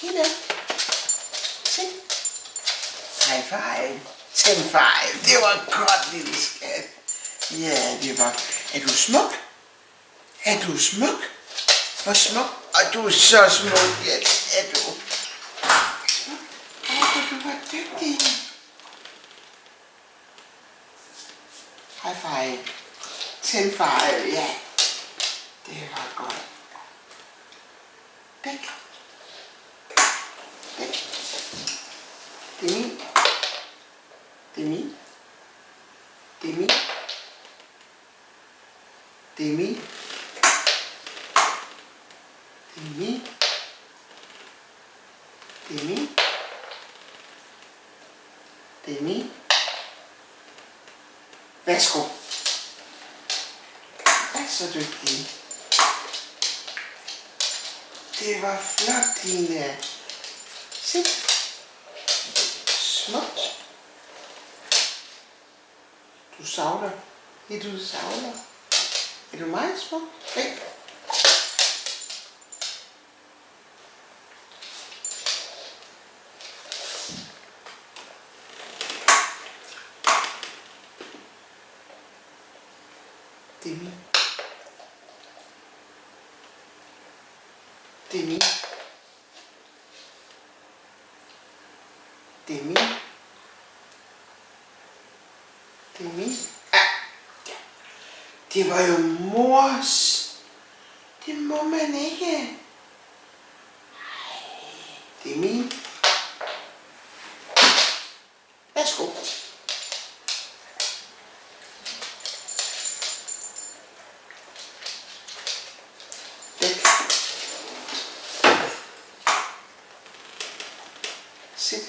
Hende. Se. High five. 10 five. Det var godt, lille skat. Ja, det var. Er du smuk? Er du smuk? Hvor smuk? Og du er så smuk, ja, er du. Du var dygtig. High five. 10 five, ja. Det var godt. Dæk. Dæk. Det er min. Det er min. Det er min. Det er min. Det er min. Det er min. Det er min. Værsgo. Er så dygtig. Det var flot, Tina. Se. Smukt. Du savler. Ja, du savler. Er du meget smuk? Væk. Det er min. Det er min. Det er min. Det er min. Det var jo mors. Det må man ikke. Det er min. Værsgo. Sit.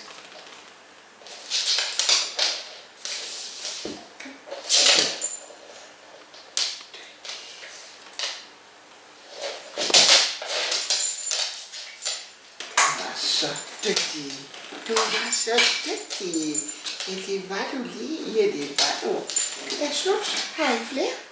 Så dygtig. Du var så dygtig. Ja, det var du lige. Ja, det var du. Det er slut. Har I flere?